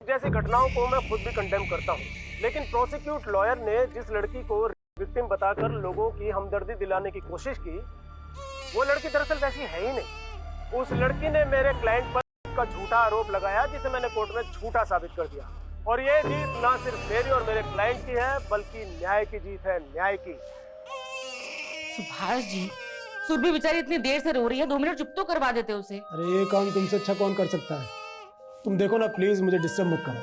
जैसी घटनाओं को मैं खुद भी कंडेम करता हूँ, लेकिन प्रोसिक्यूट लॉयर ने जिस लड़की को विक्टिम बताकर लोगों की हमदर्दी दिलाने की कोशिश की, वो लड़की दरअसल वैसी है ही नहीं। उस लड़की ने मेरे क्लाइंट पर का झूठा आरोप लगाया, जिसे मैंने कोर्ट में झूठा साबित कर दिया। और ये जीत ना सिर्फ मेरी और मेरे क्लाइंट की है, बल्कि न्याय की जीत है, न्याय की। सुभाष जी, सुरभि बेचारी इतनी देर से रो रही है, 2 मिनट चुप तो करवा देते उसे। अरे ये काम तुमसे अच्छा कौन कर सकता है? तुम देखो ना, प्लीज मुझे डिस्टर्ब मत करो।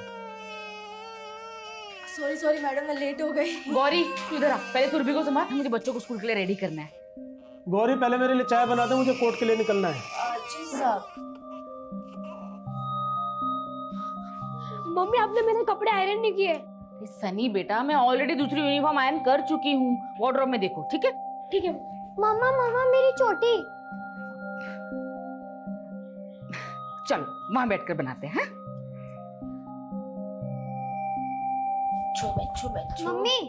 सॉरी मैडम, मैं लेट हो गई। गौरी तू इधर आ, पहले सुरभि को संभाल, मुझे बच्चों को स्कूल के लिए रेडी करना है। गौरी पहले मेरे लिए चाय बना दे, मुझे कोर्ट के लिए निकलना है। जी साहब। मम्मी आपने मेरे कपड़े आयरन नहीं किए। सनी बेटा, मैं ऑलरेडी दूसरी यूनिफॉर्म आयरन कर चुकी हूँ, वार्डरोब में देखो। ठीक है ठीक है। मम्मा मेरी चोटी। चलो वहां बैठकर बनाते हैं। मम्मी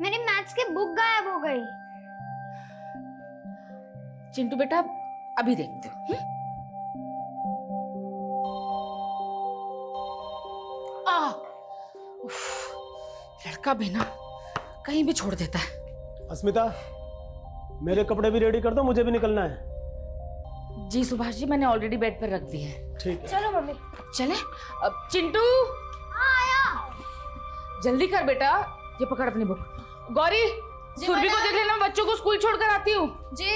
मेरी मैथ्स की बुक गायब हो गई। चिंटू बेटा अभी देखते हो। लड़का भी ना कहीं भी छोड़ देता है। अस्मिता, मेरे कपड़े भी रेडी कर दो, मुझे भी निकलना है। जी सुभाष जी, मैंने ऑलरेडी बेड पर रख दिए हैं। ठीक है। चलो मम्मी। चले अब। चिंटू आया। जल्दी कर बेटा, ये पकड़ अपनी बुक। गौरी सुरभि को देख लेना, मैं बच्चों को स्कूल छोड़कर आती हूँ। जी।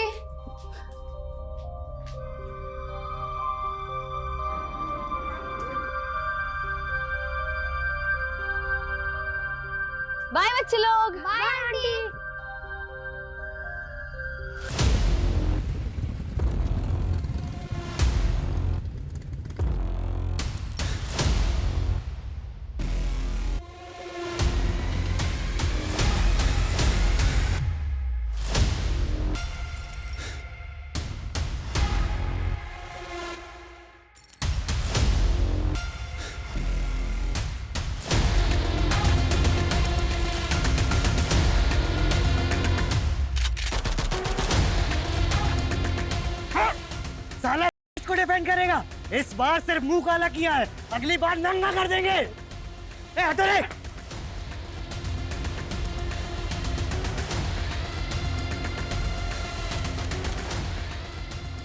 बाय बच्चे लोग। Bye aunty. साला इसको डिफेंड करेगा। इस बार सिर्फ मुंह काला किया है, अगली बार नंगा कर देंगे। ए हटो रे।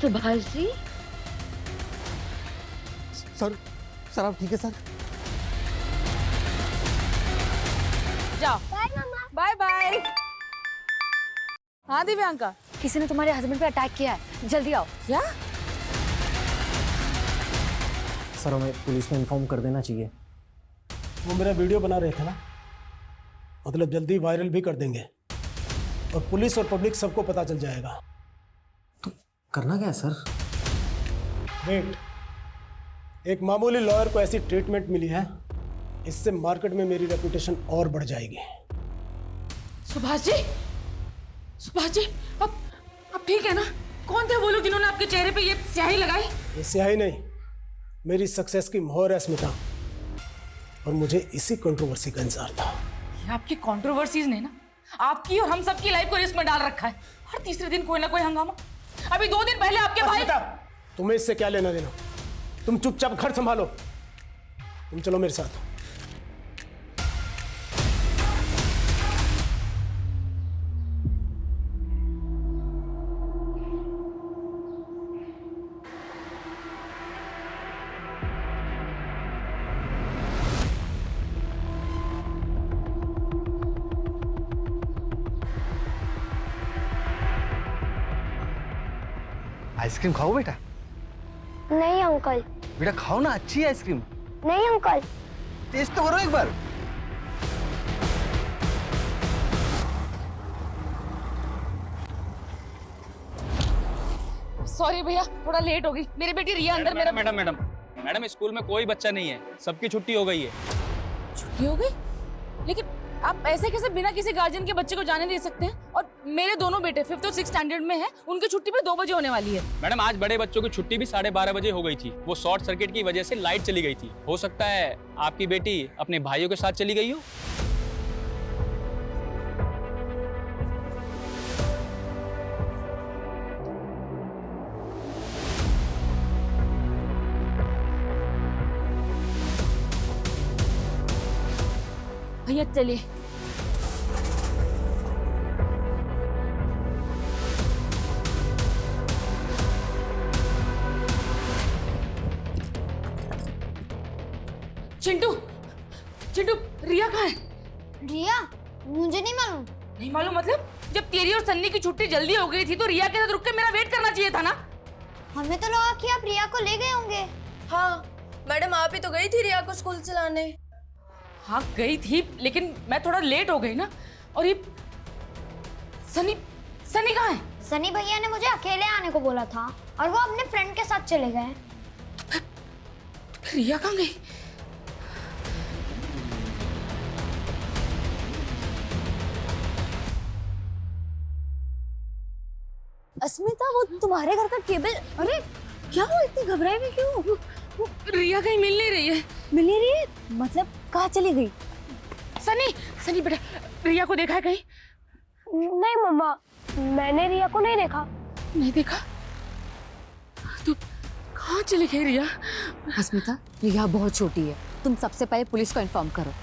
सुभाष जी। सर आप ठीक है सर? जाओ। Bye mama. Bye bye. हाँ दिव्यांका, किसी ने तुम्हारे हस्बैंड पे अटैक किया है, जल्दी आओ। क्या? सर हमें पुलिस में इन्फॉर्म कर देना चाहिए। वो मेरा वीडियो बना रहे थे ना, मतलब जल्दी वायरल भी कर देंगे और पुलिस और पब्लिक सबको पता चल जाएगा। तो करना क्या है सर? वेट, एक मामूली लॉयर को ऐसी ट्रीटमेंट मिली है, इससे मार्केट में मेरी रेपुटेशन और बढ़ जाएगी। सुभाष जी, सुभाष जी, अब ठीक है ना? कौन थे वो लोग जिन्होंने आपके चेहरे पे ये स्याही लगाई? ये स्याही नहीं, मेरी सक्सेस की मोहर है स्मिता, और मुझे इसी कंट्रोवर्सी का इंतजार था। ये आपकी कंट्रोवर्सीज ने ना आपकी और हम सबकी लाइफ को रिस्क में डाल रखा है। हर तीसरे दिन कोई ना कोई हंगामा। अभी 2 दिन पहले आपके भाई। स्मिता, तुम्हें इससे क्या लेना देना? तुम चुपचाप घर संभालो। तुम चलो मेरे साथ। आइसक्रीम खाओ बेटा। नहीं अंकल। बेटा खाओ ना, अच्छी है आइसक्रीम। नहीं अंकल। टेस्ट तो करो एक बार। सॉरी भैया, थोड़ा लेट हो गई। मेरी बेटी रिया अंदर मेरा। मैडम स्कूल में कोई बच्चा नहीं है, सबकी छुट्टी हो गई है। छुट्टी हो गई? लेकिन आप ऐसे कैसे बिना किसी गार्जियन के बच्चे को जाने दे सकते हैं? और मेरे दोनों बेटे 5th और 6th स्टैंडर्ड में हैं, उनकी छुट्टी भी 2 बजे होने वाली है। मैडम आज बड़े बच्चों की छुट्टी भी 12:30 बजे हो गई थी। वो शॉर्ट सर्किट की वजह से लाइट चली गई थी। हो सकता है आपकी बेटी अपने भाइयों के साथ चली गई हो। भैया चलिए। चिंटू, चिंटू, रिया कहाँ है? रिया मुझे नहीं मालूम। नहीं मालूम मतलब? जब तेरी और सन्नी की छुट्टी जल्दी हो गई थी तो रिया के साथ रुक के मेरा वेट करना चाहिए था ना। हमें तो लगा कि आप रिया को ले गए होंगे। हाँ मैडम, आप ही तो गई थी रिया को स्कूल चलाने। हाँ गई थी, लेकिन मैं थोड़ा लेट हो गई ना। और ये सनी, सनी कहाँ है? सनी भैया ने मुझे अकेले आने को बोला था और वो अपने फ्रेंड के साथ चले गए। रिया कहाँ गई? अस्मिता, वो तुम्हारे घर का केबल। अरे क्या हुआ, इतनी घबराई हुई क्यों? वो रिया कहीं मिल नहीं रही है। मिल नहीं रही है? मतलब कहाँ चली गई? सनी, सनी बेटा, रिया को देखा है कहीं? नहीं मम्मा, मैंने रिया को नहीं देखा। नहीं देखा? तो कहाँ चली गई रिया? अस्मिता, रिया बहुत छोटी है, तुम सबसे पहले पुलिस को इन्फॉर्म करो।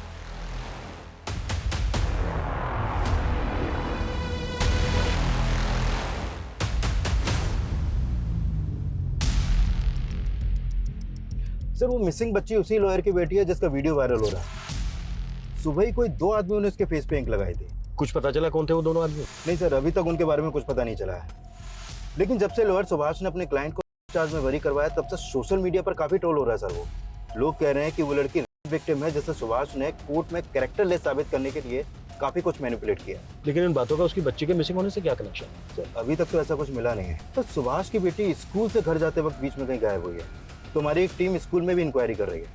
सर वो मिसिंग बच्ची उसी लॉयर की बेटी है जिसका वीडियो वायरल हो रहा है। सुबह ही कोई 2 आदमियों ने उसके फेस पे इंक लगाई थी। कुछ पता चला कौन थे वो दोनों आदमी? नहीं सर, अभी तक उनके बारे में कुछ पता नहीं चला है। लेकिन जब से लॉयर सुभाष ने अपने क्लाइंट को चार्ज में बरी करवाया तब से सोशल मीडिया पर काफी ट्रोल हो रहा है सर। वो लोग कह रहे हैं कि वो लड़की विक्टिम है, जिससे सुभाष ने कोर्ट में कैरेक्टरलेस साबित करने के लिए काफी कुछ मैनिपुलेट किया। लेकिन इन बातों का उसकी बच्ची के मिसिंग होने से क्या कनेक्शन? सर अभी तक तो ऐसा कुछ मिला नहीं है। तो सुभाष की बेटी स्कूल से घर जाते वक्त बीच में कहीं गायब हुई है। तो हमारी एक टीम स्कूल में भी इंक्वायरी कर रही है।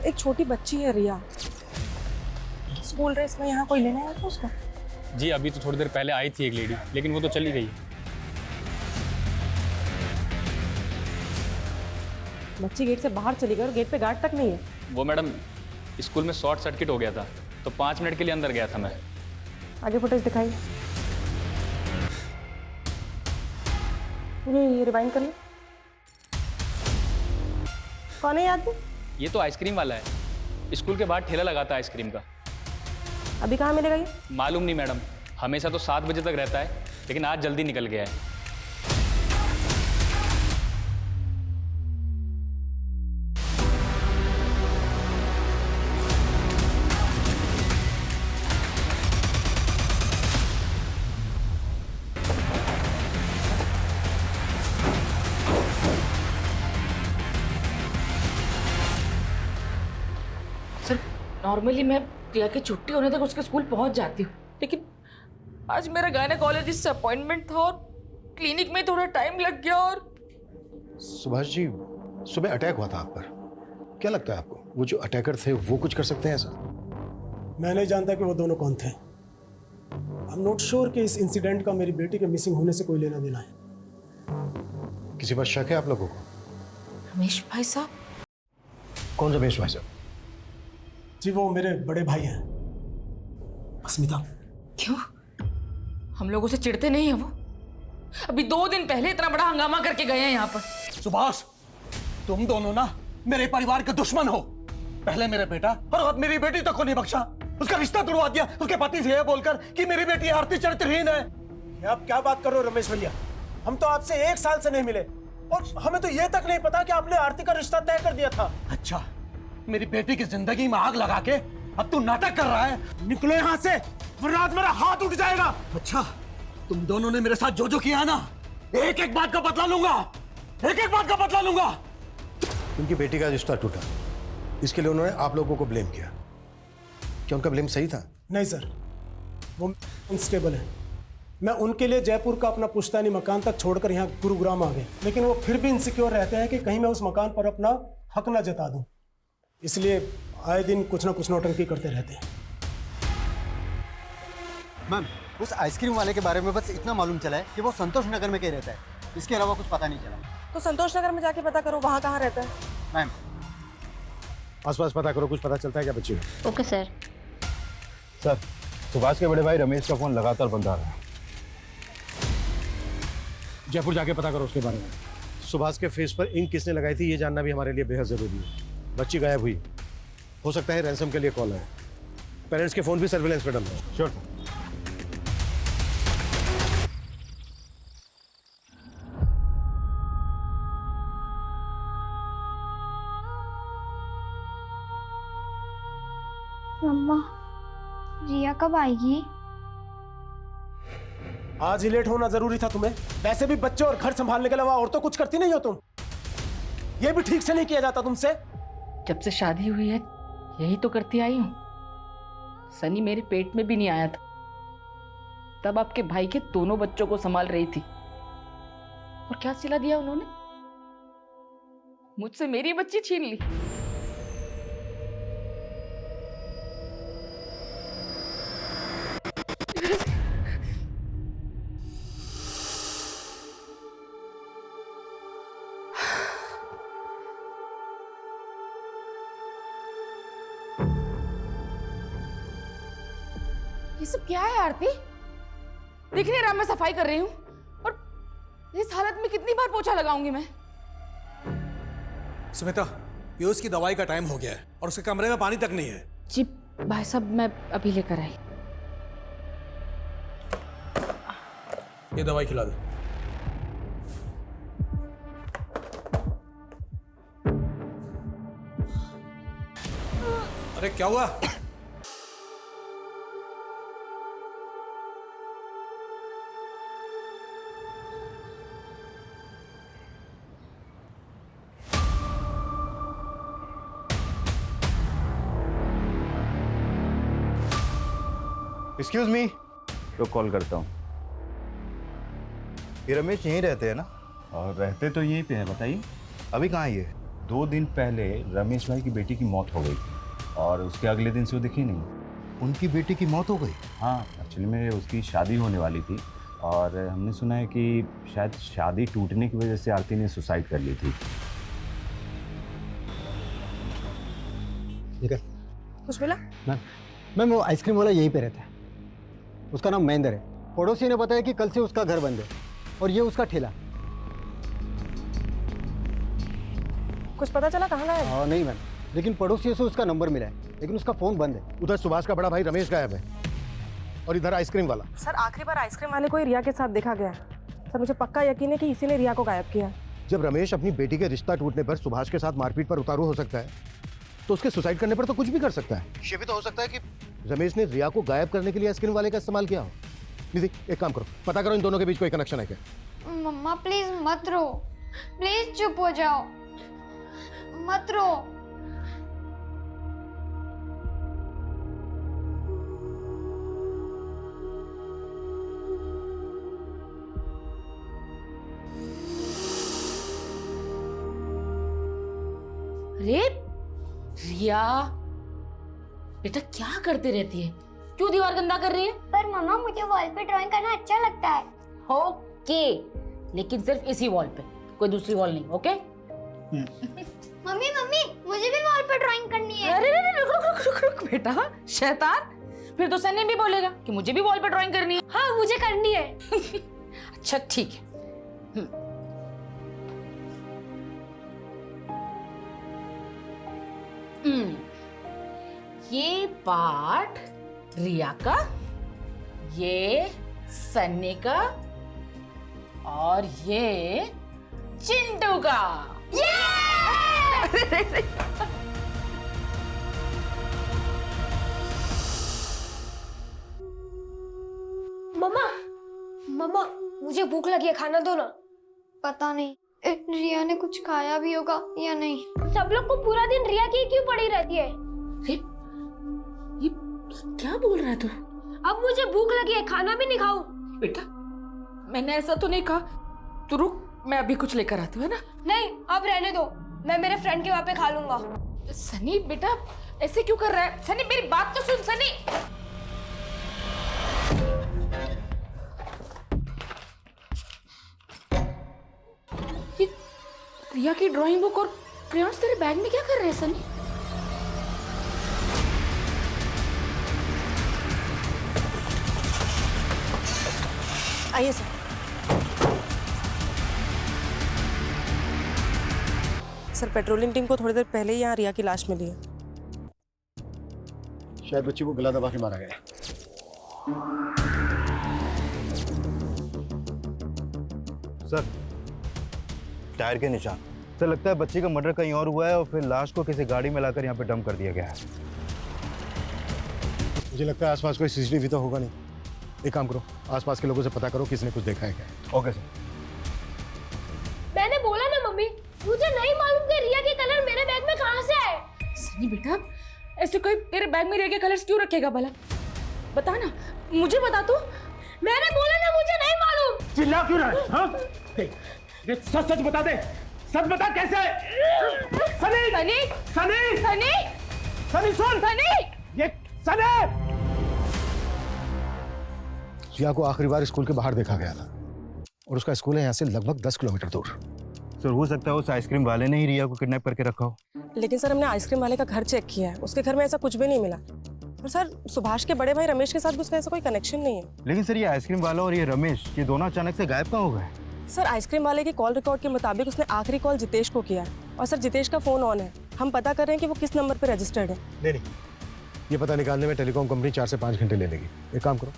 एक छोटी बच्ची है रिया, स्कूल ड्रेस में यहाँ कोई लेने आया था उसको? जी अभी तो थोड़ी देर पहले आई थी एक लेडी, लेकिन वो तो चली गई। बच्ची गेट से बाहर चली गई और गेट पे गार्ड तक नहीं है। वो मैडम स्कूल में शॉर्ट सर्किट हो गया था तो 5 मिनट के लिए अंदर गया था मैं। आगे फुटेज दिखाइए। ये रिवाइंड कर लो। कौन है ये आदमी? ये तो आइसक्रीम वाला है, स्कूल के बाहर ठेला लगाता है आइसक्रीम का। अभी कहाँ मिलेगा ये? मालूम नहीं मैडम, हमेशा तो 7 बजे तक रहता है, लेकिन आज जल्दी निकल गया है। सर नॉर्मली मैं रिया की छुट्टी होने तक उसके स्कूल पहुंच जाती हूँ, लेकिन आज मेरा गायनेकोलॉजिस्ट से अपॉइंटमेंट था और क्लिनिक में थोड़ा टाइम लग गया। और सुभाष जी, सुबह अटैक हुआ था आप पर, क्या लगता है आपको वो जो अटैकर थे वो कुछ कर सकते हैं ऐसा? मैं नहीं जानता कि वो दोनों कौन थे। आई एम नॉट श्योर कि इस इंसिडेंट का मेरी बेटी के मिसिंग होने से कोई लेना देना है। किसी पर शक है आप लोगों को? रमेश भाई साहब? कौन रमेश भाई साहब? जी वो मेरे बड़े भाई हैं, अस्मिता। क्यों? हम लोगों से चिढ़ते नहीं है वो? अभी 2 दिन पहले इतना बड़ा हंगामा करके गए हैं यहाँ पर। सुभाष, तुम दोनों ना मेरे परिवार के दुश्मन हो। पहले मेरे बेटा और अब मेरी बेटी तक को नहीं बख्शा। उसका रिश्ता तोड़वा दिया उसके पति से बोलकर कि मेरी बेटी आरती चरित्रहीन है। ये आप क्या बात कर रहे हो रमेश भैया? हम तो आपसे 1 साल से नहीं मिले और हमें तो ये तक नहीं पता कि आपने आरती का रिश्ता तय कर दिया था। अच्छा, मेरी बेटी की जिंदगी में आग लगा के अब तू नाटक कर रहा है। निकलो यहाँ से वरना आज मेरा हाथ उठ जाएगा। अच्छा, तुम दोनों ने मेरे साथ जो जो किया है ना, एक एक बात का बदला लूंगा, एक एक बात का बदला लूंगा। उनकी बेटी का रिश्ता टूटा, इसके लिए उन्होंने आप लोगों को ब्लेम किया। क्या उनका ब्लेम सही था? नहीं सर, वो अनस्टेबल है। मैं उनके लिए जयपुर का अपना पुश्तैनी मकान तक छोड़कर यहाँ गुरुग्राम आ गए, लेकिन वो फिर भी इनसिक्योर रहते हैं कि कहीं मैं उस मकान पर अपना हक ना जता दूं। इसलिए आए दिन कुछ ना कुछ नौटंकी करते रहते हैं। मैम, उस आइसक्रीम वाले के बारे में बस इतना मालूम चला है कि वो संतोष नगर में कहीं रहता है, इसके अलावा कुछ पता नहीं चला। तो संतोष नगर में जाके पता करो वहाँ कहाँ रहता है। मैम आसपास पता करो, कुछ पता चलता है क्या बच्ची को? Okay sir. सर सुभाष के बड़े भाई रमेश का फोन लगातार बंद आ रहा है। जयपुर जाके पता करो उसके बारे में। सुभाष के फेस पर इंक किसने लगाई थी ये जानना भी हमारे लिए बेहद जरूरी है। बच्ची गायब हुई, हो सकता है रैंसम के लिए कॉल है। पेरेंट्स के फोन भी सर्विलेंस पे डालना है। श्योर। मम्मा, रिया कब आएगी? आज ही लेट होना जरूरी था तुम्हें? वैसे भी बच्चे और घर संभालने के अलावा और तो कुछ करती नहीं हो तुम। ये भी ठीक से नहीं किया जाता तुमसे। जब से शादी हुई है यही तो करती आई हूँ। सनी मेरे पेट में भी नहीं आया था, तब आपके भाई के दोनों बच्चों को संभाल रही थी। और क्या सिला दिया उन्होंने? मुझसे मेरी बच्ची छीन ली। ये सब क्या है आरती? देख नहीं रहा मैं सफाई कर रही हूँ, और इस हालत में कितनी बार पोछा लगाऊंगी मैं? सुमिता, पीयूष की दवाई का टाइम हो गया है और उसके कमरे में पानी तक नहीं है। जी भाई साहब, मैं अभी लेकर आई। ये दवाई खिला दे। अरे क्या हुआ? एक्सक्यूज मी, तो कॉल करता हूँ। ये रमेश यहीं रहते हैं ना? और रहते तो यहीं पे हैं, बताइए। अभी कहाँ है ये? 2 दिन पहले रमेश भाई की बेटी की मौत हो गई और उसके अगले दिन से वो दिखी नहीं। उनकी बेटी की मौत हो गई? हाँ, एक्चुअली में उसकी शादी होने वाली थी और हमने सुना है कि शायद शादी टूटने की वजह से आरती ने सुसाइड कर ली थी। ठीक है। कुछ मिला? मैम वो आइसक्रीम वाला यहीं पे रहता है, उसका नाम महेंद्र है। पड़ोसी ने बताया कि कल से उसका घर बंद है और ये उसका ठेला। कुछ पता चला कहाँ गया? हाँ नहीं मैम, लेकिन पड़ोसियों से उसका नंबर मिला है, लेकिन उसका फोन बंद है। उधर सुभाष का बड़ा भाई रमेश गायब है और इधर आइसक्रीम वाला। सर आखिरी बार आइसक्रीम वाले को ही रिया के साथ देखा गया। सर मुझे पक्का यकीन है कि इसी ने रिया को गायब किया। जब रमेश अपनी बेटी के रिश्ता टूटने पर सुभाष के साथ मारपीट पर उतारू हो सकता है, तो उसके सुसाइड करने पर तो कुछ भी कर सकता है। ये भी तो हो सकता है कि रमेश ने रिया को गायब करने के लिए आइसक्रीम वाले का इस्तेमाल किया हो। निधि, एक काम करो, पता करो इन दोनों के बीच कोई कनेक्शन है क्या। मम्मा प्लीज मत रो, प्लीज चुप हो जाओ, मत रो। अरे रिया बेटा, क्या करते रहती है? क्यों दीवार गंदा कर रही है? पर मम्मा मुझे वॉल पे ड्राइंग करना अच्छा लगता है। ओके, लेकिन सिर्फ इसी वॉल पे, कोई दूसरी वॉल नहीं। ओके? मम्मी मम्मी मुझे भी वॉल पे ड्राइंग करनी है। अरे रुक बेटा, शैतान। फिर तो सनी भी बोलेगा कि मुझे भी वॉल पे ड्राइंग करनी है। हाँ मुझे करनी है। अच्छा ठीक है। ये पार्ट रिया का, ये सन्नी का और ये चिंटू का। मम्मा मम्मा मुझे भूख लगी है, खाना दो ना। पता नहीं रिया ने कुछ खाया भी होगा या नहीं। सब लोग को पूरा दिन रिया की क्यों पड़ी रहती है? ये क्या बोल रहा है तू? अब मुझे भूख लगी है, खाना भी नहीं खाऊं? बेटा मैंने ऐसा तो नहीं कहा। तू रुक, मैं अभी कुछ लेकर आती हूँ, है ना? नहीं अब रहने दो, मैं मेरे फ्रेंड के वहाँ पे खा लूंगा। सनी बेटा ऐसे क्यों कर रहा है? सनी मेरी बात तो सुन। सनी ये रिया की ड्राइंग बुक और क्रेयॉन्स तेरे बैग में क्या कर रहे हैं सनी? आइए सर। सर पेट्रोलिंग टीम को थोड़ी देर पहले ही यहाँ रिया की लाश मिली है। शायद बच्ची को गला दबा के मारा गया। सर टायर के निशान। सर लगता है बच्ची का मर्डर कहीं और हुआ है और फिर लाश को किसी गाड़ी में लाकर यहाँ पे डंप कर दिया गया है। मुझे लगता है आसपास कोई सीसीटीवी तो होगा नहीं। एक काम करो, आसपास के लोगों से पता करो किसने कुछ देखा है क्या। Okay sir. मैंने बोला ना मम्मी, मुझे नहीं मालूम कि रिया के कलर मेरे बैग में कहाँ से आए। सनी बेटा, ऐसे कोई तेरे बैग में रिया के कलर्स क्यों रखेगा भला? बता ना, मुझे बता तू। मैंने बोला ना मुझे नहीं मालूम। चिल्ला क्यों रहा है? हाँ? ये सच सच बता दे, सच बता कैसे? सनी सनी सनी सनी सनी सुन, सनी ये सनी। रिया को आखिरी बार स्कूल के बाहर देखा गया था और उसका स्कूल है यहाँ से लगभग 10 किलोमीटर दूर। सर हो सकता है उस आइसक्रीम वाले ने ही रिया को किडनैप करके रखा हो। लेकिन सर हमने आइसक्रीम वाले का घर चेक किया है, उसके घर में ऐसा कुछ भी नहीं मिला। और सर सुभाष के बड़े भाई रमेश के साथ भी उसका ऐसा कोई कनेक्शन नहीं है। लेकिन सर ये आइसक्रीम वाला और ये रमेश, ये दोनों अचानक से गायब कहाँ हो गए? सर आइसक्रीम वाले की कॉल रिकॉर्ड के मुताबिक उसने आखिरी कॉल जितेश को किया है और सर जितेश का फोन ऑन है। हम पता कर रहे हैं कि वो किस नंबर पर रजिस्टर्ड है। नहीं, ये पता निकालने में टेलीकॉम कंपनी 4 से 5 घंटे ले लेगी। एक काम करो,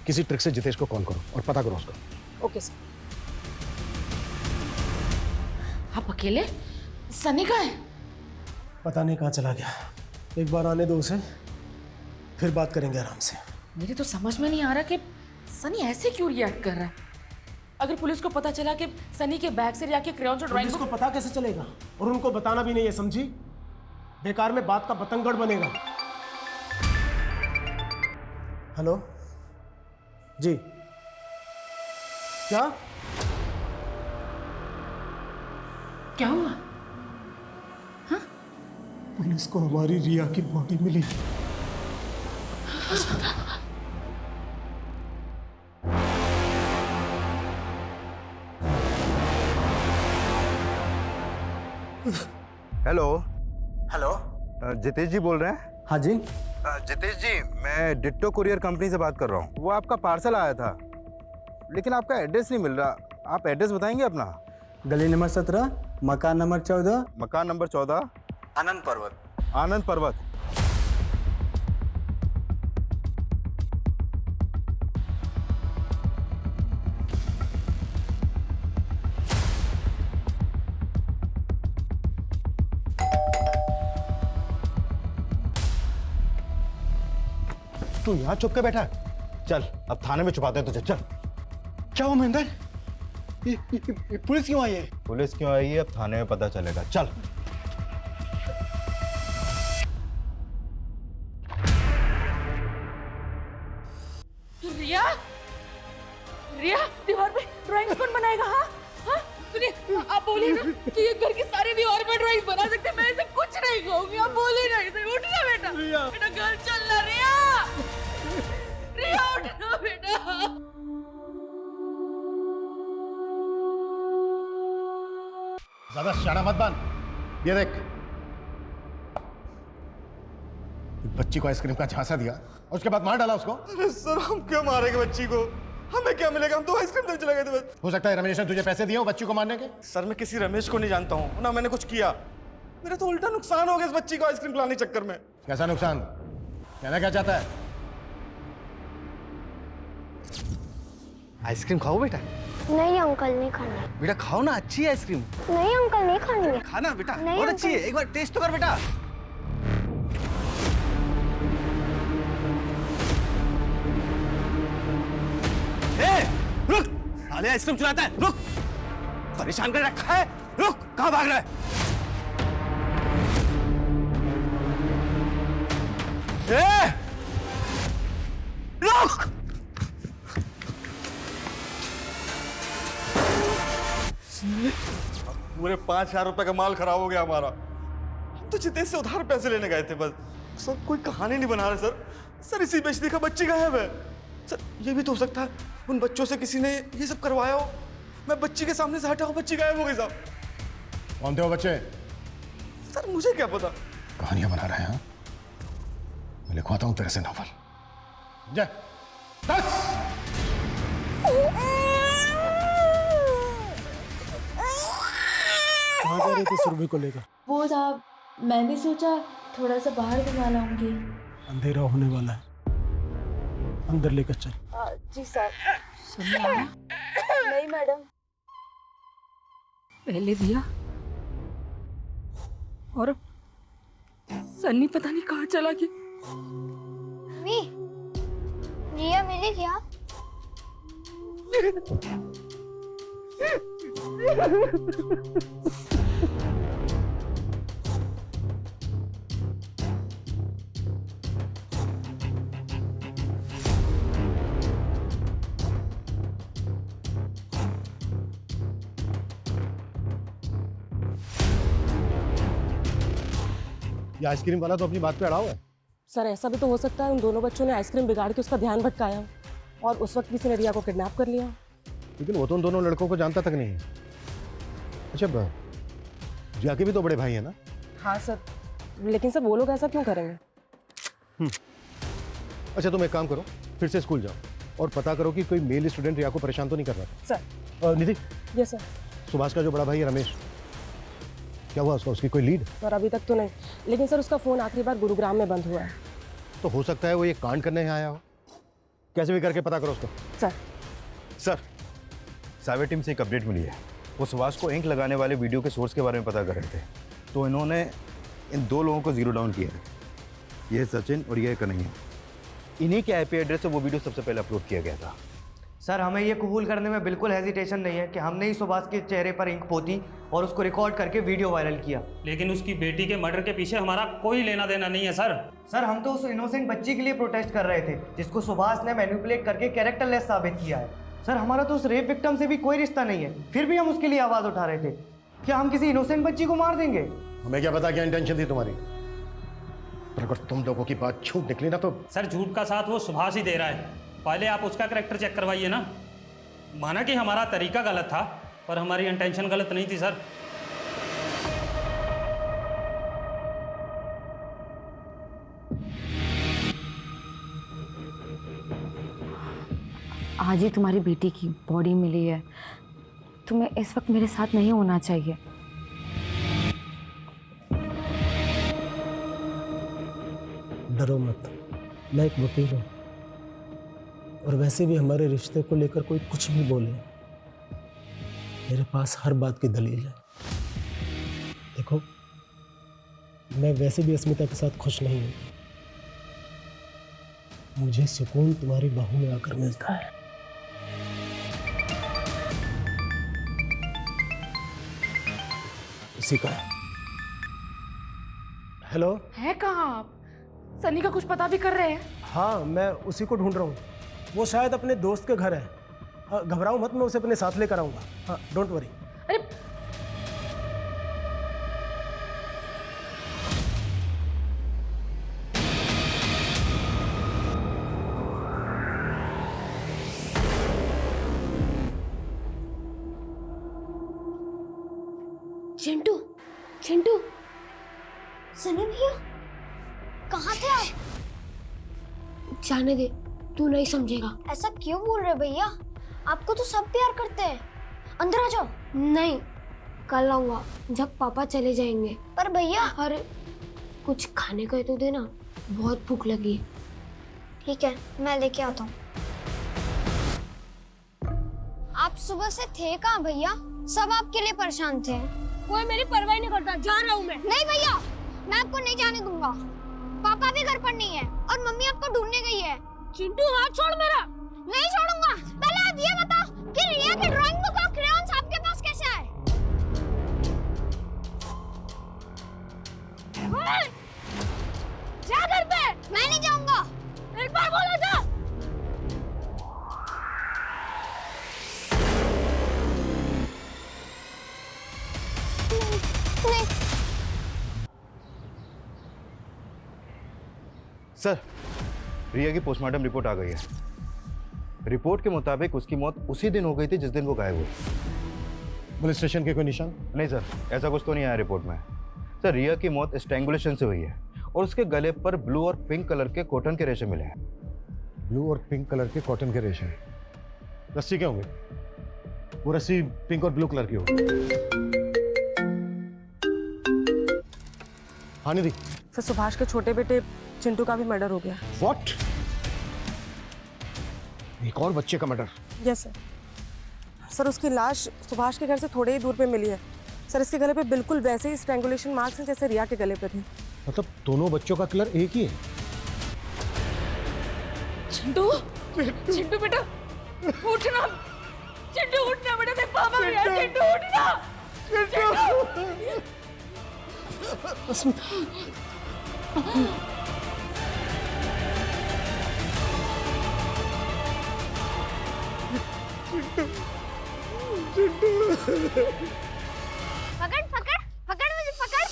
किसी ट्रिक से जितेश को कॉल करो और पता करो उसको। Okay sir. आप अकेले? सनी कहाँ है? पता नहीं कहाँ चला गया। एक बार आने दो उसे, फिर बात करेंगे आराम से। मेरे तो समझ में नहीं आ रहा कि सनी ऐसे क्यों रिएक्ट कर रहा है। अगर पुलिस को पता चला कि सनी के बैग से रिया के क्रेयॉन्स और ड्राइंग पुलिस को पता कैसे चलेगा? और उनको बताना भी नहीं है, समझी? बेकार में बात का बतंगड़ बनेगा। हेलो जी, क्या क्या हुआ? पुलिस को हमारी रिया की बॉडी मिली। हेलो हेलो, जितेश जी बोल रहे हैं? हाँ जी। जितेश जी, मैं डिट्टो कुरियर कंपनी से बात कर रहा हूँ। वो आपका पार्सल आया था लेकिन आपका एड्रेस नहीं मिल रहा। आप एड्रेस बताएंगे अपना? गली नंबर 17, मकान नंबर 14, मकान नंबर 14, आनंद पर्वत। आनंद पर्वत। तू यहाँ छुप के बैठा है? चल अब थाने में छुपाते हैं तुझे। चल। क्या हुआ महेंद्र? ये पुलिस क्यों आई है? पुलिस क्यों आई है अब थाने में पता चलेगा। चल। रिया, रिया दीवार पे ड्राइंग्स कौन बनाएगा? हाँ हाँ, सुनिए, आप बोलिए ना कि ये घर की सारी दीवार पे ड्राइंग बना सकते हैं। मैं ऐसे कुछ नहीं कहूंगी। आप बोलिए ना इसे। उठ ना बेटा, बेटा घर चल ना। रिया, रिया उठ ना बेटा। ज्यादा शाना मत बन। ये देख, बच्ची को आइसक्रीम का झांसा दिया और उसके बाद मार डाला उसको। अरे सर हम क्यों मारेंगे बच्ची को? हमें क्या मिलेगा? हम तो आइसक्रीम देने चले गए थे बस। हो सकता है रमेश ने तुझे पैसे दिए हो बच्ची को मारने के। सर मैं किसी रमेश को नहीं जानता हूँ, ना मैंने कुछ किया। मेरा तो उल्टा नुकसान हो गया इस बच्ची को आइसक्रीम खिलाने के चक्कर में। कैसा नुकसान? कहना क्या चाहता है? आइसक्रीम खाओ बेटा। नहीं अंकल, नहीं खानी। बेटा खाओ ना, अच्छी है आइसक्रीम। नहीं अंकल, नहीं खानी है। खाना बेटा, नहीं बहुत अच्छी है। अंकल। एक बार टेस्ट तो कर बेटा। रुक, साले आइसक्रीम चलाता है। रुक, परेशान कर रखा है। रुक, कहाँ भाग रहा है? रुक। पूरे 5,000 रुपए का माल खराब हो गया हमारा। हम तो जितेश से उधार पैसे लेने गए थे बस। सर कोई कहानी नहीं बना रहे सर। सर इसी बेचने का बच्ची गायब है। सर ये भी तो हो सकता है उन बच्चों से किसी ने ये सब करवाया हो। मैं बच्ची के सामने से हटा हूँ, बच्ची गायब हो गई साहब। कौन थे वो बच्चे? सर मुझे क्या पता। कहानियां बना रहे हैं। मैं लिखवाता हूँ तेरे से नॉवल। जा, 10। कहाँ गए रहे थे सुरभि को लेकर? वो साहब, मैंने सोचा थोड़ा सा बाहर घुमा लाऊंगी। अंधेरा होने वाला है, अंदर लेकर चल। जी सर। नहीं मैडम। पहले दिया और अब सन्नी पता नहीं कहाँ चला गया। मम्मी, रिया मिली क्या? ये आइसक्रीम वाला तो अपनी बात पे अड़ा हुआ है। सर ऐसा भी तो हो सकता है उन दोनों बच्चों ने आइसक्रीम बिगाड़ के उसका ध्यान भटकाया हो और उस वक्त किसी ने रिया को किडनैप कर लिया। लेकिन वो तो उन दोनों लड़कों को जानता तक नहीं है। अच्छा, रिया के भी तो बड़े भाई है ना? हाँ सर, लेकिन सर वो लोग ऐसा क्यों करेंगे? अच्छा, तुम एक काम करो, फिर से स्कूल जाओ और पता करो कि कोई मेल स्टूडेंट रिया को परेशान तो नहीं कर रहा था। Sir. Nidhi. Yes sir. Subhash का जो बड़ा भाई है रमेश, क्या हुआ उसका? उसकी कोई लीड? सर अभी तक तो नहीं, लेकिन सर उसका फोन आखिरी बार गुरुग्राम में बंद हुआ है। तो हो सकता है वो ये कांड करने यहाँ आया हो। कैसे भी करके पता करो उसको। सर, साइबर टीम से एक अपडेट मिली है। वो सुभाष को इंक लगाने वाले वीडियो के सोर्स के बारे में पता कर रहे थे, तो इन्होंने इन 2 लोगों को जीरो डाउन किया है। ये है सचिन और ये है कन्हैया। इन्हीं के आईपी एड्रेस से वो वीडियो सबसे पहले अपलोड किया गया था। सर हमें ये कबूल करने में बिल्कुल हेजिटेशन नहीं है कि हमने ही सुभाष के चेहरे पर इंक पोती और उसको रिकॉर्ड करके वीडियो वायरल किया। लेकिन उसकी बेटी के मर्डर के पीछे हमारा कोई लेना देना नहीं है सर। सर हम तो उस इनोसेंट बच्ची के लिए प्रोटेस्ट कर रहे थे जिसको सुभाष ने मैनिपुलेट करके कैरेक्टरलेस साबित किया है। सर हमारा तो उस रेप विक्टिम से भी कोई रिश्ता नहीं है, फिर भी हम उसके लिए आवाज़ उठा रहे थे। क्या हम किसी इनोसेंट बच्ची को मार देंगे? हमें क्या पता क्या इंटेंशन थी तुम्हारी, पर अगर तुम लोगों की बात झूठ निकली ना तो। सर झूठ का साथ वो सुभाष ही दे रहा है। पहले आप उसका कैरेक्टर चेक करवाइए ना। माना कि हमारा तरीका गलत था, पर हमारी इंटेंशन गलत नहीं थी सर। आज ही तुम्हारी बेटी की बॉडी मिली है, तुम्हें इस वक्त मेरे साथ नहीं होना चाहिए। डरो मत, मैं एक वकील हूँ और वैसे भी हमारे रिश्ते को लेकर कोई कुछ भी बोले, मेरे पास हर बात की दलील है। देखो, मैं वैसे भी अस्मिता के साथ खुश नहीं हूँ। मुझे सुकून तुम्हारी बाहों में आकर मिलता है। उसी का है। हेलो। है कहाँ आप? सनी का कुछ पता भी कर रहे हैं? हाँ, मैं उसी को ढूंढ रहा हूँ। वो शायद अपने दोस्त के घर है। घबराओ मत, मैं उसे अपने साथ लेकर आऊँगा। हाँ, डोंट वरी। अरे चिंटू, चिंटू, सनी भैया, कहाँ थे आप? जाने दे, तू नहीं समझेगा। ऐसा क्यों बोल रहे भैया? आपको तो सब प्यार करते हैं। अंदर आ जाओ। नहीं, कल आऊंगा जब पापा चले जाएंगे। पर भैया, अरे कुछ खाने का तो देना, बहुत भूख लगी है। ठीक है, मैं लेके आता हूँ। आप सुबह से थे कहाँ भैया? सब आपके लिए परेशान थे। कोई मेरी परवाह नहीं करता, जा रहा हूँ मैं। नहीं भैया, मैं आपको नहीं जाने दूंगा। पापा भी घर पर नहीं है और मम्मी आपको ढूंढने गई है। चिंटू, हाथ छोड़ मेरा। नहीं छोड़ूंगा। पहले आप ये बताओ कि रिया की ड्राइंग बुक और क्रेयॉन्स आपके पास कैसे आए? जा घर पे। मैं नहीं जाऊंगा। एक बार बोला था। नहीं। सर, रिया की पोस्टमार्टम रिपोर्ट आ गई है। रिपोर्ट के मुताबिक उसकी मौत उसी दिन हो गई थी जिस दिन वो गायब हुई। पुलिस स्टेशन के कोई निशान? नहीं सर, ऐसा कुछ तो नहीं आया रिपोर्ट में। सर, रिया की मौत स्ट्रैंगुलेशन से हुई है और उसके गले पर ब्लू और पिंक कलर के कॉटन के रेशे मिले हैं। ब्लू और पिंक कलर के कॉटन के रेशे। रस्सी क्या होंगे? वो रस्सी पिंक और ब्लू कलर की होगी। हाँ निधि। सर सुभाष के छोटे बेटे चिंटू का भी मर्डर हो गया। व्हाट? एक और बच्चे का मर्डर? Yes sir. सर उसकी लाश सुभाष के घर से थोड़े ही दूर पे मिली है। सर इसके गले पे बिल्कुल वैसे ही स्ट्रैंगुलेशन मार्क्स हैं जैसे रिया के गले पे थे। मतलब दोनों बच्चों का किलर एक ही है? चिंटू, चिंटू बेटा उठना, चिंटू उठना बेटा, देख पापा भी है, चिंटू उठना, चिंटू। अस्मिता, पकड़ पकड़ पकड़ मुझे पकड़,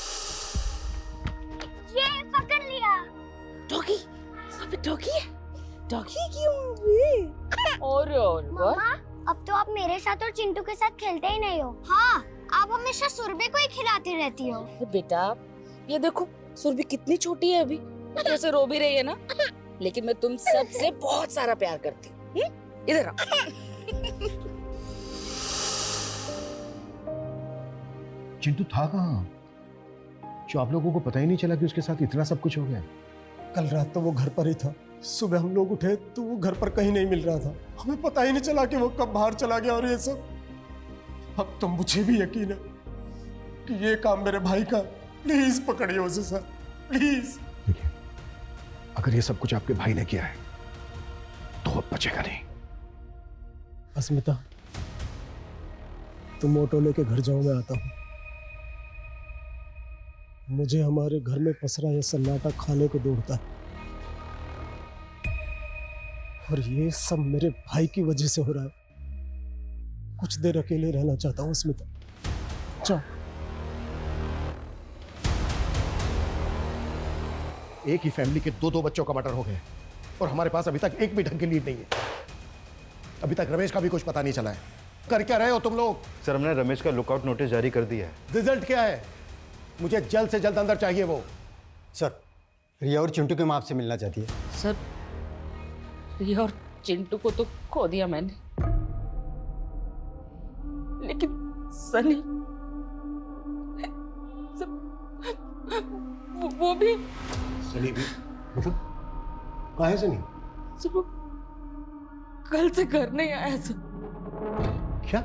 ये पकड़ लिया। डॉगी, अबे डॉगी है, डॉगी क्यों? और मम्मा, अब तो आप मेरे साथ और चिंटू के साथ खेलते ही नहीं हो। हाँ, आप हमेशा सुरभि को ही खिलाती रहती हो। बेटा ये देखो सुरभि कितनी छोटी है अभी, कैसे रो भी रही है ना, लेकिन मैं तुम सबसे बहुत सारा प्यार करती हूँ। इधर आओ। चिंटू था कहाँ जो आप लोगों को पता ही नहीं चला कि उसके साथ इतना सब कुछ हो गया? कल रात तो वो घर पर ही था। सुबह हम लोग उठे तो वो घर पर कहीं नहीं मिल रहा था। हमें पता ही नहीं चला कि वो कब बाहर चला गया। और ये सब अब तो मुझे भी यकीन है कि ये काम मेरे भाई का। प्लीज पकड़िए उसे सर, प्लीज। देखिए, अगर ये सब कुछ आपके भाई ने किया है तो अब बचेगा नहीं। अस्मिता, तुम ऑटो लेके घर जाओ, मैं आता हूँ। मुझे हमारे घर में पसरा यह सन्नाटा खाने को दौड़ता है, और ये सब मेरे भाई की वजह से हो रहा है। कुछ देर अकेले रहना चाहता हूँ अस्मिता, जाओ। एक ही फैमिली के दो बच्चों का मर्डर हो गया और हमारे पास अभी तक एक भी ढंग की लीड नहीं है। अभी तक रमेश का भी कुछ पता नहीं चला है। कर क्या रहे हो तुम लोग? सर हमने रमेश का लुकआउट नोटिस जारी कर दिया है। रिजल्ट क्या है? मुझे जल्द से जल्द अंदर चाहिए वो। सर, रिया और चिंटू की माँ आपसे मिलना चाहती है। सर रिया और चिंटू को तो खो दिया मैंने, लेकिन सनी वो भी। सनी भी? मतलब कहाँ है सनी? सर वो कल से घर नहीं आया सर। क्या?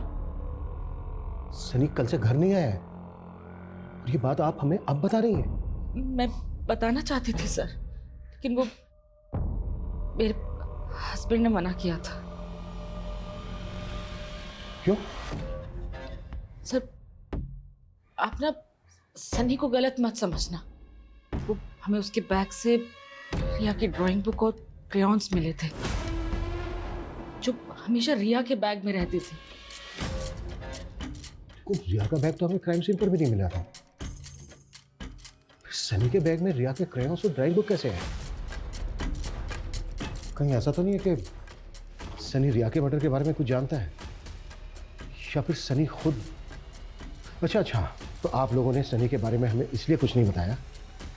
सनी कल से घर नहीं आया है? और ये बात आप हमें अब बता रही हैं? मैं बताना चाहती थी सर, लेकिन वो मेरे हस्बैंड ने मना किया था। क्यों? सर आप ना सनी को गलत मत समझना। वो हमें उसके बैग से रिया की ड्राइंग बुक और क्रेयॉन्स मिले थे जो हमेशा रिया के बैग में रहती थी। रिया का बैग तो हमें क्राइम सीन पर भी नहीं मिला था। सनी के बैग में रिया के क्रेयॉन्स और ड्राइंग बुक कैसे है? कहीं ऐसा तो नहीं है कि सनी रिया के मर्डर के बारे में कुछ जानता है, या फिर सनी खुद? अच्छा, तो आप लोगों ने सनी के बारे में हमें इसलिए कुछ नहीं बताया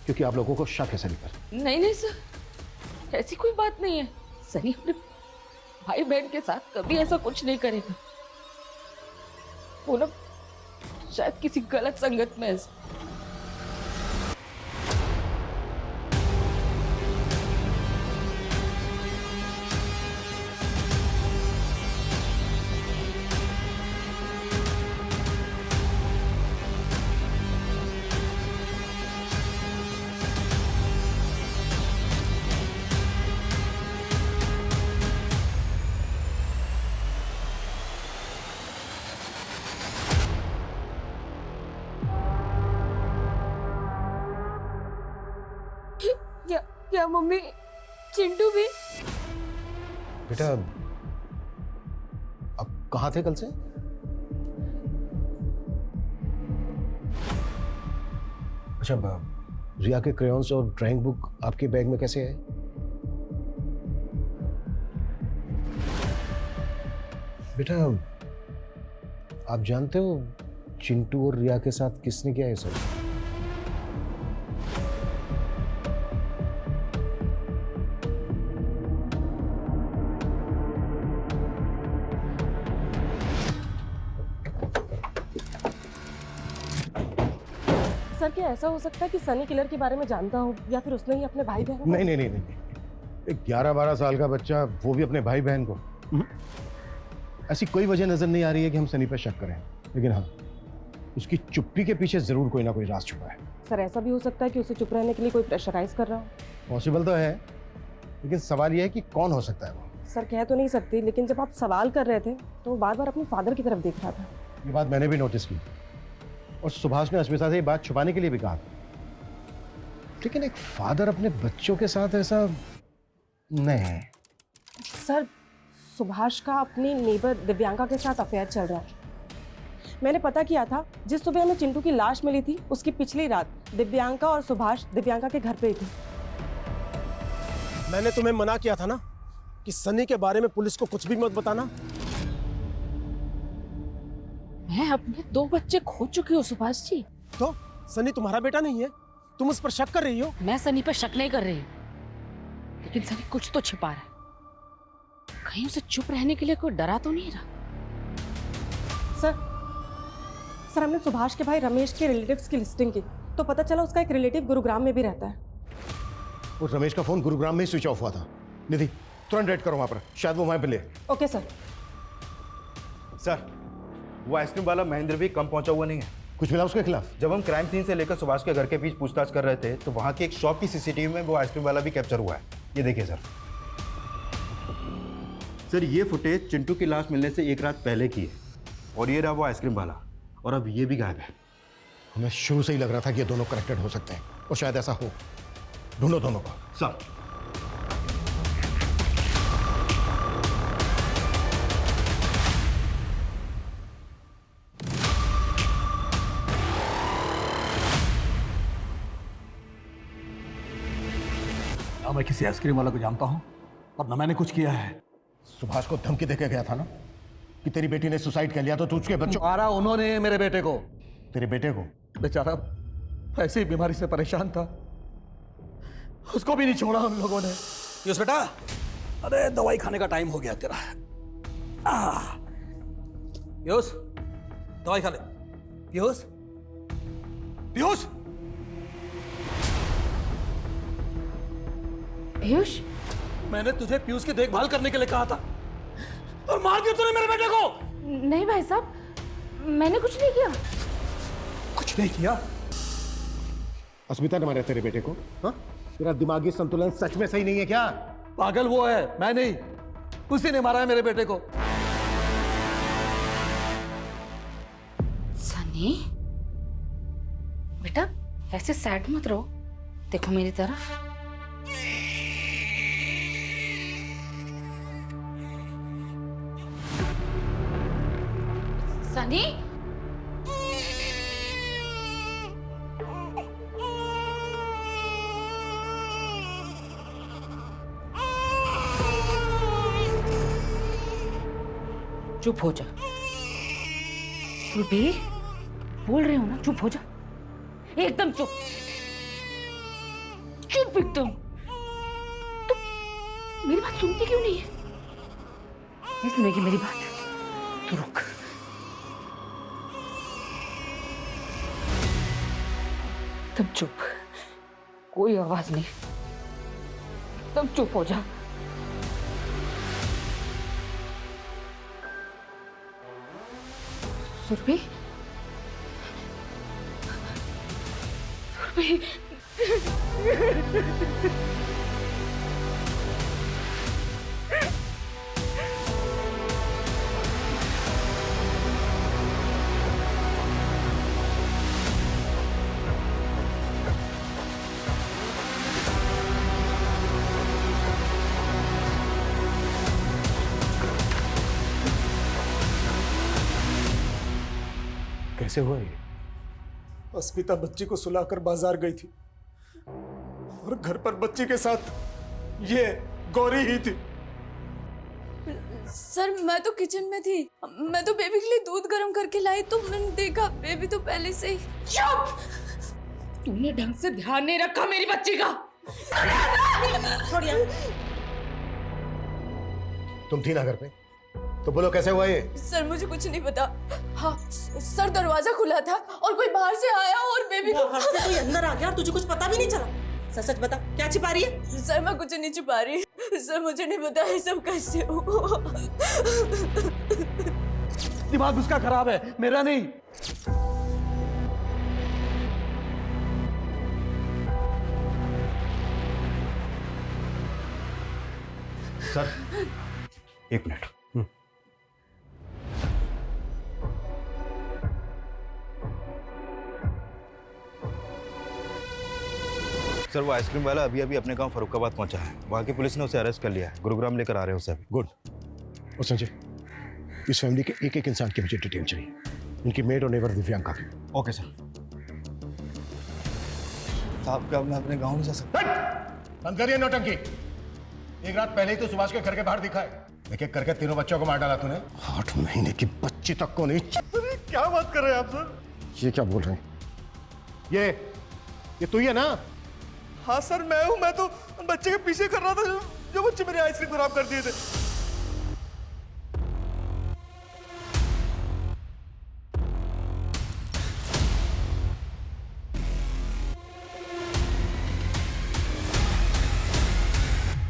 क्योंकि आप लोगों को शक है सनी पर? नहीं सर, ऐसी कोई बात नहीं है। सनी अपने भाई बहन के साथ कभी ऐसा कुछ नहीं करेगा। वो ना शायद किसी गलत संगत में है। क्या मम्मी, चिंटू भी? बेटा अब कहाँ थे कल से? अच्छा, रिया के क्रेयॉन्स और ड्राइंग बुक आपके बैग में कैसे है? बेटा आप जानते हो चिंटू और रिया के साथ किसने किया है सब? सर क्या ऐसा हो सकता है कि सनी किलर के बारे में जानता हो या फिर उसने ही अपने भाई बहन को? नहीं नहीं नहीं नहीं, एक 11-12 साल का बच्चा, वो भी अपने भाई बहन को। ऐसी कोई वजह नजर नहीं आ रही है कि हम सनी पर शक करें, लेकिन हाँ, उसकी चुप्पी के पीछे जरूर कोई ना कोई राज छुपा है। सर ऐसा भी हो सकता है कि उसे चुप रहने के लिए कोई प्रेशराइज कर रहा हो। पॉसिबल तो है, लेकिन सवाल यह है कि कौन हो सकता है वो। सर कह तो नहीं सकती, लेकिन जब आप सवाल कर रहे थे तो वो बार बार अपने फादर की तरफ देख रहा था। ये बात मैंने भी नोटिस की, और सुभाष ने अस्मिता से ये बात छुपाने के लिए भी कहा था। लेकिन एक फादर अपने बच्चों के साथ ऐसा नहीं। सर सुभाष का अपनी नेबर दिव्यांका के साथ अफेयर चल रहा है। मैंने पता किया था, जिस सुबह हमें चिंटू की लाश मिली थी उसकी पिछली रात दिव्यांका और सुभाष दिव्यांका के घर पे ही थे। मैंने तुम्हें मना किया था ना कि सनी के बारे में पुलिस को कुछ भी मत बताना। मैं अपने 2 बच्चे खो चुकी हूँ सुभाष जी। तो सनी तुम्हारा बेटा नहीं है? तुम उस पर शक कर रही हो? मैं सनी पर शक नहीं कर रही हूँ, लेकिन सनी कुछ तो छिपा रहा है। कहीं उसे चुप रहने के लिए कोई डरा तो नहीं रहा? सर हमने सुभाष के भाई रमेश के रिलेटिव्स की लिस्टिंग की, तो पता चला उसका एक रिलेटिव गुरुग्राम में भी रहता है। और रमेश का फोन गुरुग्राम में ही स्विच ऑफ हुआ था। निधि तुरंत रेड करो वहां पर, शायद वो वहां पे ले। Okay sir. सर वो आइसक्रीम वाला महेंद्र भी कम पहुंचा हुआ नहीं है। कुछ मिला उसके खिलाफ? जब हम क्राइम सीन से लेकर सुभाष के घर के बीच पूछताछ कर रहे थे तो वहां की एक शॉप की सीसीटीवी में वो आइसक्रीम वाला भी कैप्चर हुआ है। ये देखिए सर ये फुटेज चिंटू की लाश मिलने से 1 रात पहले की है, और ये रहा वो आइसक्रीम वाला, और अब ये भी गायब है। हमें शुरू से ही लग रहा था कि ये दोनों कनेक्टेड हो सकते हैं, और शायद ऐसा हो। ढूंढो दोनों को। सर ना मैं किसी आइसक्रीम वाला को जानता हूं और ना मैंने कुछ किया है। सुभाष को धमकी देके गया था ना कि तेरी बेटी ने सुसाइड कर लिया तो तू उसके बच्चों। मारा उन्होंने मेरे बेटे को। तेरे बेटे को? बेचारा ऐसी ही बीमारी से परेशान था, उसको भी नहीं छोड़ा उन लोगों ने। पीयूष बेटा, अरे दवाई खाने का टाइम हो गया तेरा। पीयूष दवाई खा ले। पीयूष पीयूष पीयूष, मैंने तुझे पीयूष की देखभाल करने के लिए कहा था और मार दिया तूने मेरे बेटे को। नहीं भाई साहब, मैंने कुछ नहीं किया। कुछ नहीं किया? अस्मिता ने मारा तेरे बेटे को? हाँ? तेरा दिमागी संतुलन सच में सही नहीं है क्या? पागल वो है, मैं नहीं। उसी ने मारा है मेरे बेटे को। सनी बेटा ऐसे सैड मत रहो, देखो मेरी तरफ। सनी चुप हो जा। भी बोल रहे हो ना, चुप हो जा, एकदम चुप, चुप एकदम। तो मेरी बात सुनती क्यों नहीं है? नहीं सुनेगी मेरी बात तो रुक। तुम चुप, कोई आवाज नहीं, तुम चुप हो जा। सुरभि, सुरभि, कैसे हुआ ये? अस्मिता बच्ची को सुलाकर बाजार गई थी और घर पर बच्ची के साथ ये गौरी ही थी। सर मैं तो किचन में थी, मैं तो बेबी के लिए दूध गर्म करके लाई तो मैंने देखा बेबी तो पहले से ही। चुप! तूने ढंग से ध्यान नहीं रखा मेरी बच्ची का। छोड़िए। तुम थी ना घर पे? तो बोलो कैसे हुआ ये? सर मुझे कुछ नहीं पता। हाँ सर, दरवाजा खुला था और कोई बाहर से आया और बेबी को बाहर से कोई अंदर आ गया और तुझे कुछ पता भी नहीं चला? सच सच बता, क्या छिपा रही है? सर मैं कुछ नहीं छिपा रही। सर मुझे नहीं पता ये सब कैसे हुआ। दिमाग उसका खराब है, मेरा नहीं। सर एक मिनट। सर वो आइसक्रीम वाला अभी अभी अपने गांव फरुखाबाद पहुंचा है। वहां की पुलिस ने उसे अरेस्ट कर लिया है। गुरुग्राम लेकर आ रहे हैं उसे अभी। गुड। और संजय, इस फैमिली के एक एक इंसान की मुझे डिटेल चाहिए, इनकी मेड और नेबर दिव्यांका की। Okay sir. साहब क्या मैं अपने गांव नहीं जा सकता? बंद करिए नौटंकी। एक रात पहले ही तो सुभाष के घर के बाहर दिखा है। एक एक करके तीनों बच्चों को मार डाला तूने। 8 महीने की बच्ची तक को नहीं। क्या बात कर रहे हैं आप सर? ये क्या बोल रहे हैं? ये तू ही है ना? हाँ सर मैं हूँ। मैं तो बच्चे के पीछे कर रहा था जो बच्चे मेरी आइसक्रीम खराब कर दिए थे।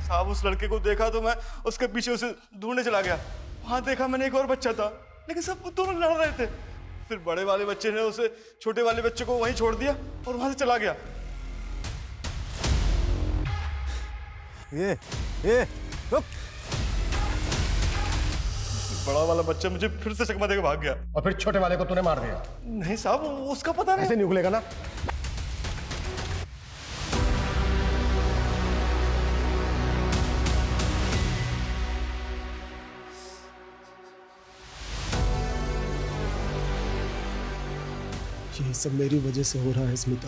साहब उस लड़के को देखा तो मैं उसके पीछे उसे ढूंढने चला गया। वहां देखा मैंने एक और बच्चा था, लेकिन सब दोनों लड़ रहे थे। फिर बड़े वाले बच्चे ने उसे छोटे वाले बच्चे को वहीं छोड़ दिया और वहां से चला गया। ये रुक। बड़ा वाला बच्चा मुझे फिर से चकमा देकर भाग गया। और फिर छोटे वाले को तूने मार दिया? नहीं साहब उसका पता नहीं। ऐसे नहीं उगलेगा ना। ये सब मेरी वजह से हो रहा है स्मिता।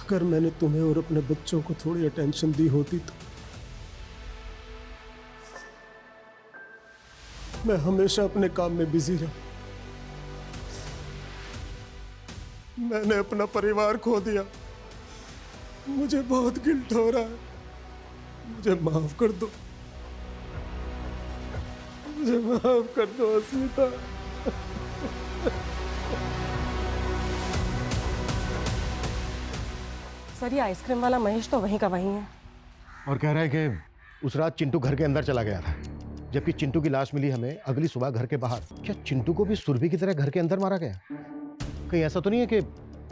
अगर मैंने तुम्हें और अपने बच्चों को थोड़ी अटेंशन दी होती तो मैं हमेशा अपने काम में बिजी रहा। मैंने अपना परिवार खो दिया। मुझे बहुत गिल्ट हो रहा है। मुझे माफ कर दो। मुझे माफ कर दो स्मिता। सर ये आइसक्रीम वाला महेश तो वहीं का वहीं है। और कह रहा है कि उस रात चिंटू घर के अंदर चला गया था, जबकि चिंटू की लाश मिली हमें अगली सुबह घर के बाहर। क्या चिंटू को भी सुरभि की तरह घर के अंदर मारा गया? कहीं ऐसा तो नहीं है कि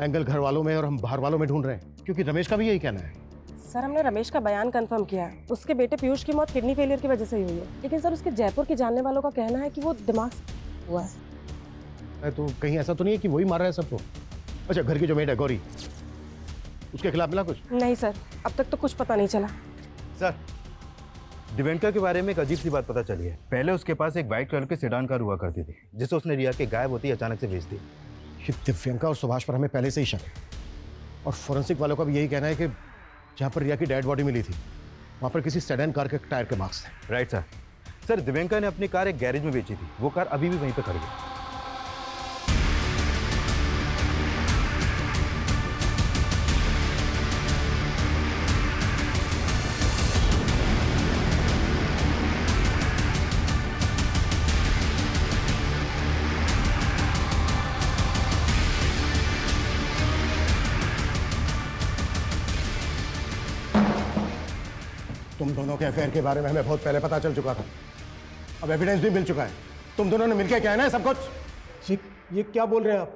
एंगल घर वालों में और हम बाहर वालों में ढूंढ रहे हैं? क्योंकि रमेश का भी यही कहना है। सर हमने रमेश का बयान कंफर्म किया है। उसके बेटे पीयूष की मौत किडनी फेलियर की वजह से ही हुई है, लेकिन सर उसके जयपुर के जानने वालों का कहना है कि वो दिमाग से हुआ है। तो कहीं ऐसा तो नहीं है कि वही मार रहा है सबको? अच्छा, घर की जो मेड है गौरी, उसके खिलाफ मिला कुछ? नहीं सर, अब तक तो कुछ पता नहीं चला। सर दिव्यांका के बारे में एक अजीब सी बात पता चली है। पहले उसके पास एक व्हाइट कलर की सेडान कार हुआ करती थी, जिसे उसने रिया के गायब होती अचानक से बेच दी। ये दिव्यांका और सुभाष पर हमें पहले से ही शक है, और फोरेंसिक वालों का भी यही कहना है कि जहाँ पर रिया की डेड बॉडी मिली थी वहाँ पर किसी सेडान कार के टायर के मार्क्स थे। Right sir. सर दिव्यांका ने अपनी कार एक गैरेज में बेची थी। वो कार अभी भी वहीं पर खड़ी है। तुम दोनों के अफेयर के बारे में हमें बहुत पहले पता चल चुका था। अब एविडेंस भी मिल चुका है। तुम दोनों ने मिलकर क्या है ना सब कुछ। ये क्या बोल रहे हैं आप?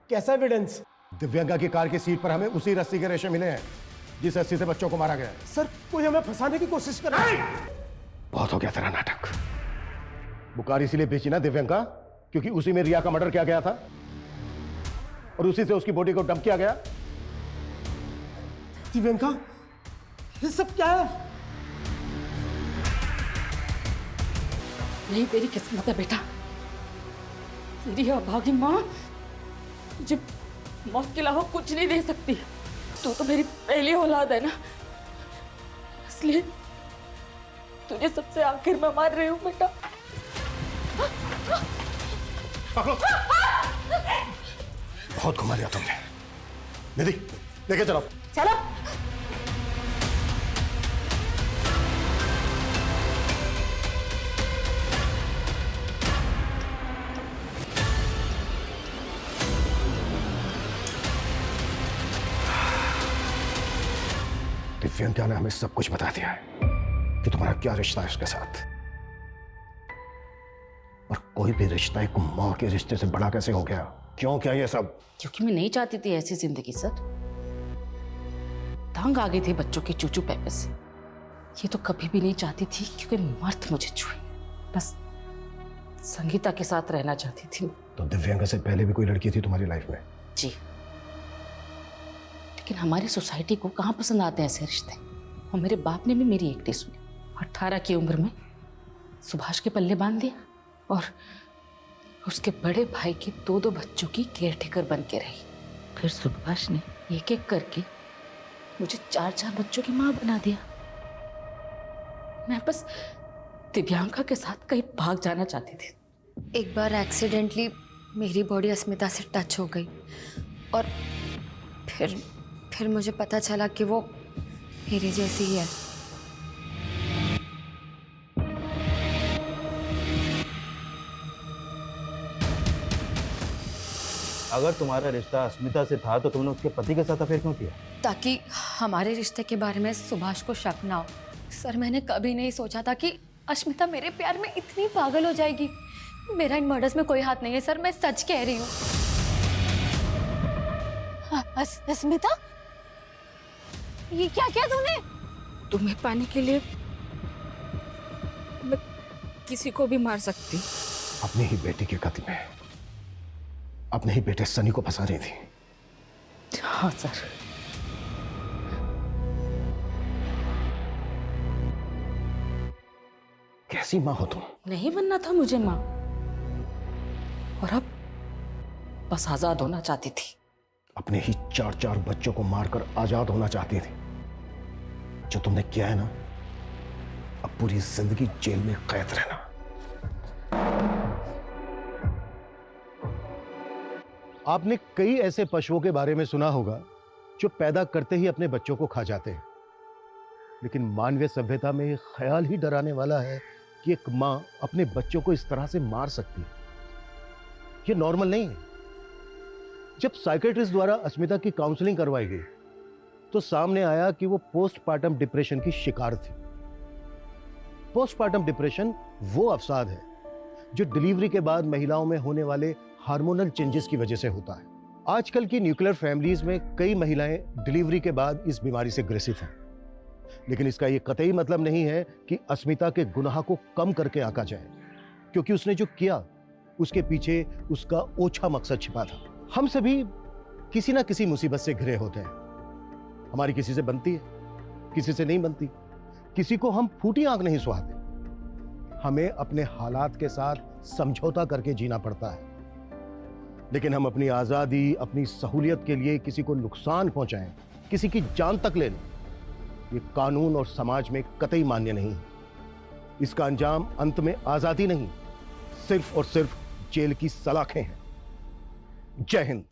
कैसा एविडेंस? दिव्यांका की कार की सीट पर हमें उसी रस्सी के रेशे मिले हैं जिस रस्सी से बच्चों को मारा गया है। सर कोई हमें फंसाने की कोशिश कर रहा है। बहुत हो गया तेरा नाटक। वो कार इसीलिए बेची ना दिव्यांका, क्योंकि उसी में रिया का मर्डर किया गया था और उसी से उसकी बॉडी को डंप किया गया। दिव्यांका, ये सब क्या है? यही तेरी किस्मत है बेटा। तेरी अभागी माँ मुझे मौत के अलावा कुछ नहीं दे सकती। तू तो मेरी पहली औलाद है ना, इसलिए तुझे सबसे आखिर में मार रही हूँ बेटा। बहुत घुमा लिया तुमने। निधि लेके चलो। चलो। दिव्यंका ने हमें सब कुछ बता दिया है कि तुम्हारा क्या रिश्ता है उसके साथ। और कोई भी रिश्ता एक माँ के रिश्ते से बड़ा कैसे हो गया? क्यों क्या ये सब? क्योंकि मैं नहीं चाहती थी ऐसी जिंदगी सर। तंग आ गई थी बच्चों की चूचू पैपे से। ये तो कभी भी नहीं चाहती थी क्योंकि मर्द मुझे छुए। बस संगीता के साथ रहना चाहती थी। तो दिव्यांका से पहले भी कोई लड़की थी तुम्हारी लाइफ में? जी, लेकिन हमारी सोसाइटी को कहाँ पसंद आते हैं ऐसे रिश्ते। और मेरे बाप ने भी मेरी एक नहीं सुनी। 18 की उम्र में सुभाष के पल्ले बांध दिया और उसके बड़े भाई के 2-2 बच्चों की केयरटेकर बन के रही। फिर सुभाष ने एक एक करके मुझे 4-4 बच्चों की माँ बना दिया। मैं बस दिव्यांका के साथ कहीं भाग जाना चाहती थी। एक बार एक्सीडेंटली मेरी बॉडी अस्मिता से टच हो गई और फिर मुझे पता चला कि वो मेरी जैसी ही है। अगर तुम्हारा रिश्ता अस्मिता से था तो तुमने उसके पति के साथ अफेयर क्यों किया? ताकि हमारे रिश्ते के बारे में सुभाष को शक ना हो। सर, मैंने कभी नहीं सोचा था कि अस्मिता मेरे प्यार में इतनी पागल हो जाएगी। मेरा इन मर्डर्स में कोई हाथ नहीं है सर, मैं सच कह रही हूँ। अस्मिता, ये क्या किया तूने? तुम्हें पाने के लिए मैं किसी को भी मार सकती। अपनी ही बेटी के कत्ल में अपने ही बेटे सनी को फंसा रही थी। हाँ सर। कैसी माँ हो तुम? नहीं बनना था मुझे माँ, और अब बस आजाद होना चाहती थी। अपने ही 4-4 बच्चों को मारकर आजाद होना चाहती थी। जो तुमने किया है ना, अब पूरी जिंदगी जेल में कैद रहना। आपने कई ऐसे पशुओं के बारे में सुना होगा जो पैदा करते ही अपने बच्चों को खा जाते हैं, लेकिन मानवीय सभ्यता में यह ख्याल ही डराने वाला है कि एक मां अपने बच्चों को इस तरह से मार सकती है। यह नॉर्मल नहीं है। जब साइकेट्रिस्ट द्वारा अस्मिता की काउंसलिंग करवाई गई तो सामने आया कि वो पोस्टपार्टम डिप्रेशन की शिकार थी। पोस्टपार्टम डिप्रेशन वो अवसाद है जो डिलीवरी के बाद महिलाओं में होने वाले हार्मोनल चेंजेस की वजह से होता है। आजकल की न्यूक्लियर फैमिलीज में कई महिलाएं डिलीवरी के बाद इस बीमारी से ग्रसित हैं, लेकिन इसका यह कतई मतलब नहीं है कि अस्मिता के गुनाह को कम करके आंका जाए, क्योंकि उसने जो किया उसके पीछे उसका ओछा मकसद छिपा था। हम सभी किसी ना किसी मुसीबत से घिरे होते हैं। हमारी किसी से बनती है, किसी से नहीं बनती, किसी को हम फूटी आंख नहीं सुहाते। हमें अपने हालात के साथ समझौता करके जीना पड़ता है, लेकिन हम अपनी आजादी, अपनी सहूलियत के लिए किसी को नुकसान पहुंचाएं, किसी की जान तक ले लें, ये कानून और समाज में कतई मान्य नहीं है। इसका अंजाम अंत में आजादी नहीं, सिर्फ और सिर्फ जेल की सलाखें हैं। जय हिंद।